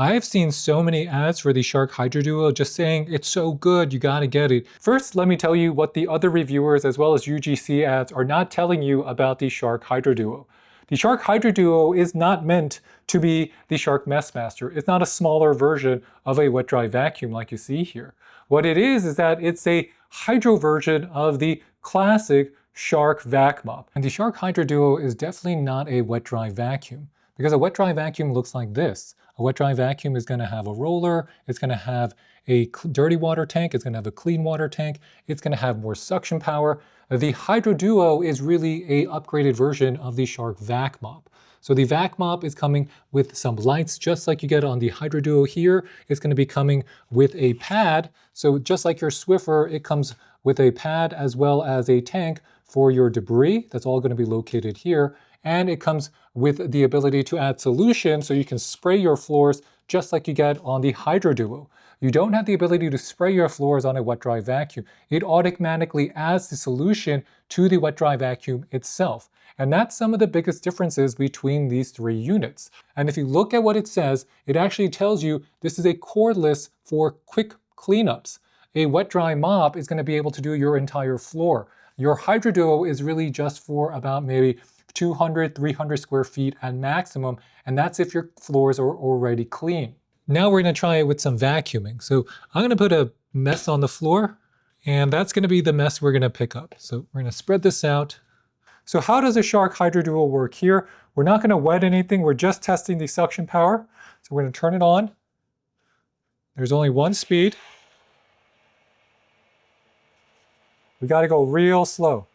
I've seen so many ads for the Shark HydroDuo just saying it's so good, you gotta get it. First, let me tell you what the other reviewers as well as UGC ads are not telling you about the Shark HydroDuo. The Shark HydroDuo is not meant to be the Shark Messmaster. It's not a smaller version of a wet dry vacuum like you see here. What it is that it's a hydro version of the classic Shark Vac Mop. And the Shark HydroDuo is definitely not a wet dry vacuum, because a wet dry vacuum looks like this. A wet dry vacuum is going to have a roller, it's going to have a dirty water tank, it's going to have a clean water tank, it's going to have more suction power. The HydroDuo is really a upgraded version of the Shark Vac Mop. So the Vac Mop is coming with some lights, just like you get on the HydroDuo here. It's going to be coming with a pad. So just like your Swiffer, it comes with a pad as well as a tank for your debris. That's all going to be located here. And it comes with the ability to add solution so you can spray your floors just like you get on the HydroDuo. You don't have the ability to spray your floors on a wet dry vacuum. It automatically adds the solution to the wet dry vacuum itself. And that's some of the biggest differences between these three units. And if you look at what it says, it actually tells you this is a cordless for quick cleanups. A wet dry mop is going to be able to do your entire floor. Your HydroDuo is really just for about maybe 200, 300 square feet at maximum, and that's if your floors are already clean. Now we're going to try it with some vacuuming. So I'm going to put a mess on the floor, and that's going to be the mess we're going to pick up. So we're going to spread this out. So how does a Shark HydroDuo work here? We're not going to wet anything, we're just testing the suction power. So we're going to turn it on. There's only one speed. We got to go real slow.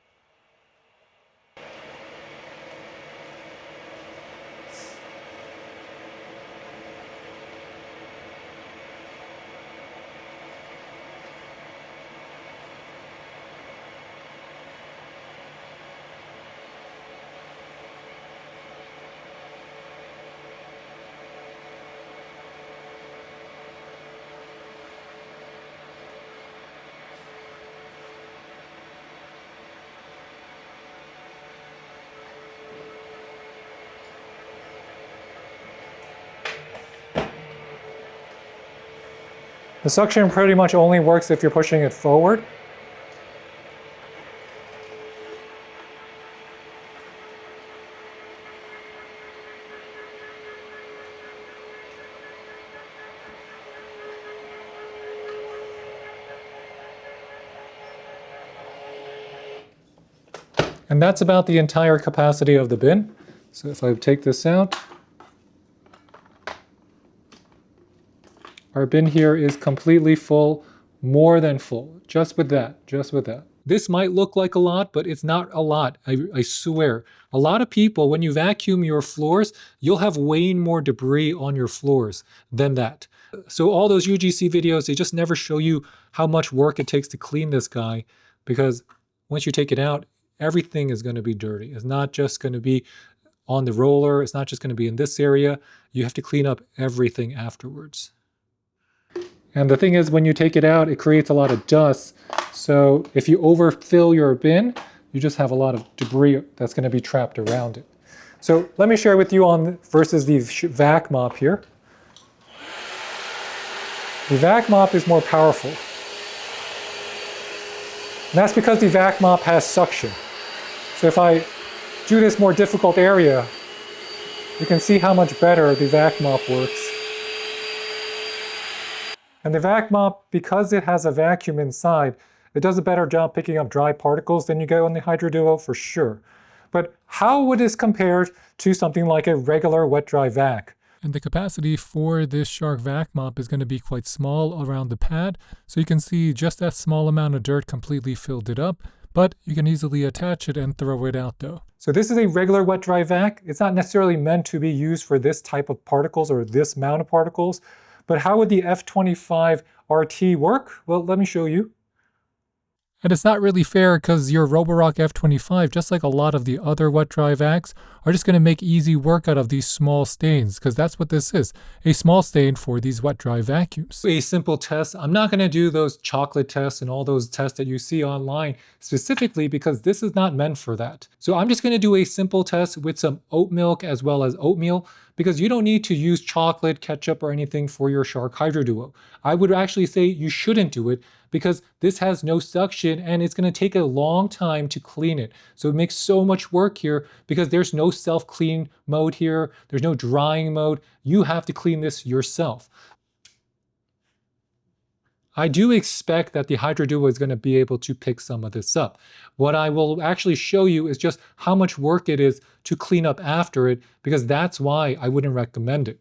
The suction pretty much only works if you're pushing it forward. And that's about the entire capacity of the bin. So if I take this out, our bin here is completely full, more than full, just with that, just with that. This might look like a lot, but it's not a lot, I swear. A lot of people, when you vacuum your floors, you'll have way more debris on your floors than that. So all those UGC videos, they just never show you how much work it takes to clean this guy, because once you take it out, everything is going to be dirty. It's not just going to be on the roller, it's not just going to be in this area. You have to clean up everything afterwards. And the thing is, when you take it out, it creates a lot of dust. So if you overfill your bin, you just have a lot of debris that's going to be trapped around it. So let me share with you on versus the Vac Mop here. The Vac Mop is more powerful. And that's because the Vac Mop has suction. So if I do this more difficult area, you can see how much better the Vac Mop works. And the Vac Mop, because it has a vacuum inside, it does a better job picking up dry particles than you get on the HydroDuo for sure. But how would this compare to something like a regular wet dry vac? And the capacity for this Shark Vac Mop is going to be quite small around the pad, so you can see just that small amount of dirt completely filled it up, but you can easily attach it and throw it out though. So this is a regular wet dry vac. It's not necessarily meant to be used for this type of particles or this amount of particles. But how would the F25 RT work? Well, let me show you. And it's not really fair because your Roborock F25, just like a lot of the other wet dry vacs, are just going to make easy work out of these small stains, because that's what this is, a small stain for these wet dry vacuums. A simple test. I'm not going to do those chocolate tests and all those tests that you see online specifically because this is not meant for that. So I'm just going to do a simple test with some oat milk as well as oatmeal, because you don't need to use chocolate, ketchup, or anything for your Shark HydroDuo. I would actually say you shouldn't do it because this has no suction and it's going to take a long time to clean it. So it makes so much work here because there's no self-clean mode here. There's no drying mode. You have to clean this yourself. I do expect that the HydroDuo is going to be able to pick some of this up. What I will actually show you is just how much work it is to clean up after it, because that's why I wouldn't recommend it.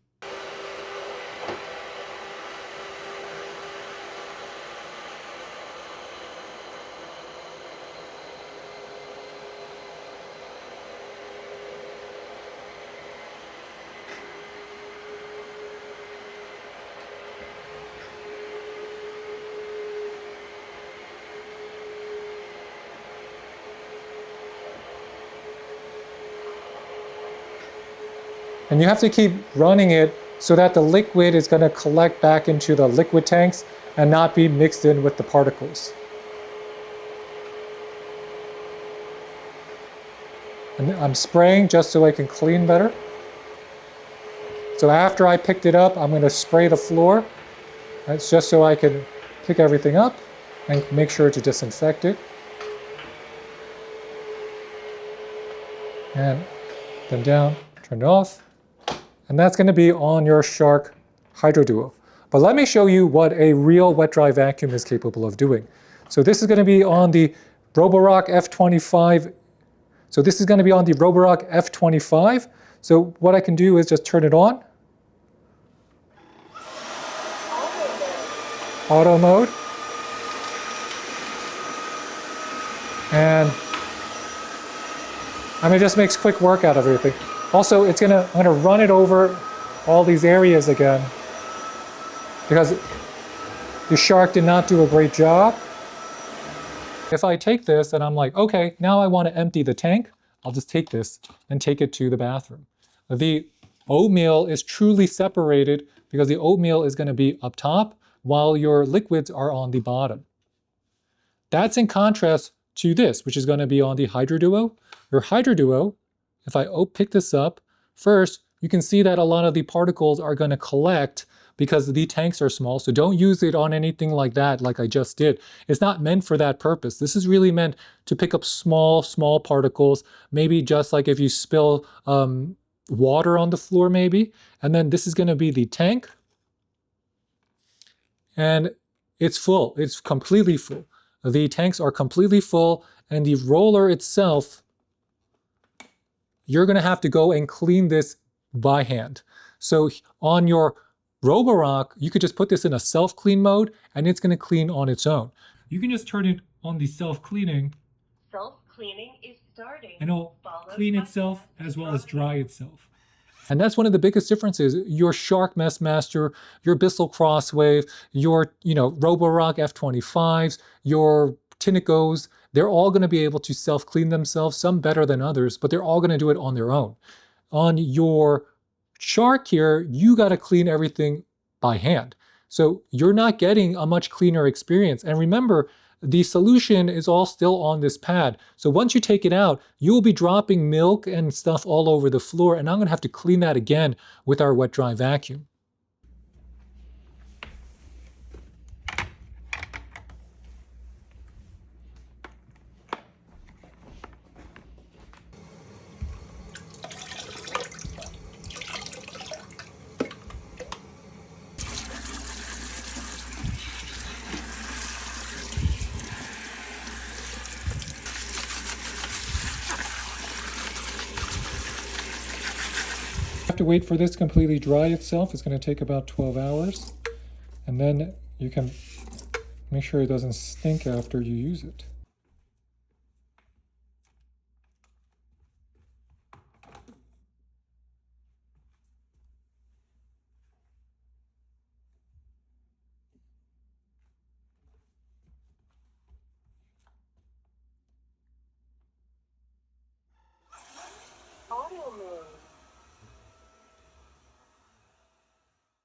And you have to keep running it so that the liquid is going to collect back into the liquid tanks and not be mixed in with the particles. And I'm spraying just so I can clean better. So after I picked it up, I'm going to spray the floor. That's just so I can pick everything up and make sure to disinfect it. And then down, turn it off. And that's going to be on your Shark HydroDuo. But let me show you what a real wet dry vacuum is capable of doing. So this is going to be on the Roborock F25. So this is going to be on the Roborock F25. So what I can do is just turn it on. Auto mode. And it just makes quick work out of everything. Also, I'm going to run it over all these areas again because the Shark did not do a great job. If I take this and I'm like, okay, now I want to empty the tank, I'll just take this and take it to the bathroom. The oatmeal is truly separated because the oatmeal is going to be up top while your liquids are on the bottom. That's in contrast to this, which is going to be on the HydroDuo. Your HydroDuo, if I pick this up, first, you can see that a lot of the particles are going to collect because the tanks are small. So don't use it on anything like that, like I just did. It's not meant for that purpose. This is really meant to pick up small particles, maybe just like if you spill water on the floor maybe. And then this is going to be the tank. And it's full. It's completely full. The tanks are completely full, and the roller itself, you're going to have to go and clean this by hand. So on your Roborock, you could just put this in a self-clean mode and it's going to clean on its own. You can just turn it on the self-cleaning. Self-cleaning is starting. And it'll clean itself as well as dry itself. And that's one of the biggest differences. Your Shark Messmaster, your Bissell Crosswave, your Roborock F25s, your Tinecos, they're all going to be able to self-clean themselves, some better than others, but they're all going to do it on their own. On your Shark here, you got to clean everything by hand. So you're not getting a much cleaner experience. And remember, the solution is all still on this pad. So once you take it out, you will be dropping milk and stuff all over the floor, and I'm going to have to clean that again with our wet dry vacuum. Have to wait for this to completely dry itself. It's going to take about 12 hours. And then you can make sure it doesn't stink after you use it.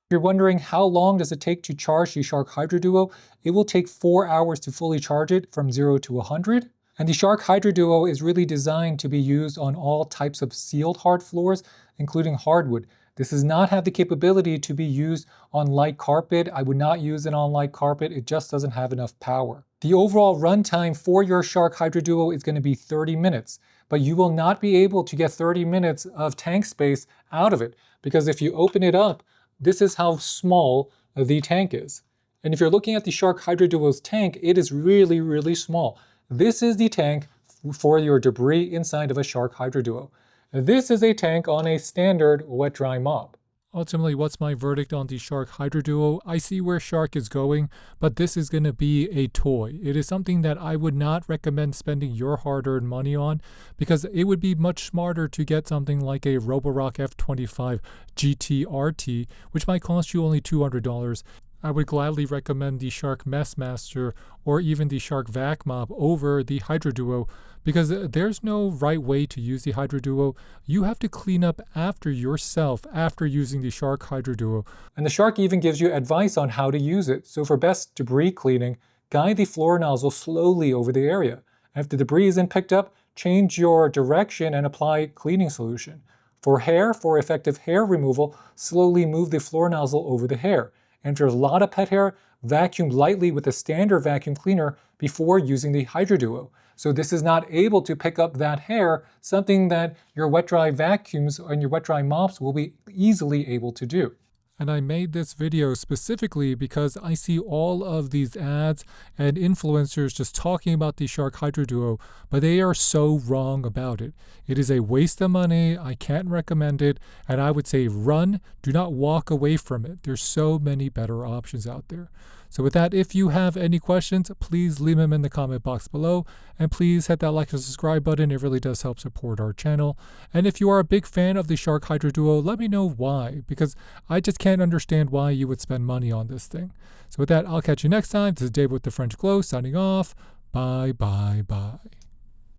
If you're wondering how long does it take to charge the Shark HydroDuo, it will take 4 hours to fully charge it from 0 to 100. And the Shark HydroDuo is really designed to be used on all types of sealed hard floors, including hardwood. This does not have the capability to be used on light carpet. I would not use it on light carpet. It just doesn't have enough power. The overall runtime for your Shark HydroDuo is going to be 30 minutes, but you will not be able to get 30 minutes of tank space out of it, because if you open it up, this is how small the tank is. And if you're looking at the Shark HydroDuo's tank, it is really, really small. This is the tank for your debris inside of a Shark HydroDuo. This is a tank on a standard wet dry mop. Ultimately, what's my verdict on the Shark HydroDuo? I see where Shark is going, but this is going to be a toy. It is something that I would not recommend spending your hard-earned money on, because it would be much smarter to get something like a Roborock F25 GT-RT, which might cost you only $200. I would gladly recommend the Shark Messmaster or even the Shark Vac Mop over the HydroDuo, because there's no right way to use the HydroDuo. You have to clean up after yourself after using the Shark HydroDuo. And the Shark even gives you advice on how to use it. So for best debris cleaning, guide the floor nozzle slowly over the area. If the debris isn't picked up, change your direction and apply cleaning solution. For effective hair removal, slowly move the floor nozzle over the hair. And if there's a lot of pet hair, vacuum lightly with a standard vacuum cleaner before using the HydroDuo. So this is not able to pick up that hair, something that your wet dry vacuums and your wet dry mops will be easily able to do. And I made this video specifically because I see all of these ads and influencers just talking about the Shark HydroDuo, but they are so wrong about it. It is a waste of money. I can't recommend it. And I would say run, do not walk away from it. There's so many better options out there. So with that, if you have any questions, please leave them in the comment box below. And please hit that like and subscribe button. It really does help support our channel. And if you are a big fan of the Shark HydroDuo, let me know why, because I just can't understand why you would spend money on this thing. So with that, I'll catch you next time. This is Dave with the French Glow signing off. Bye, bye, bye.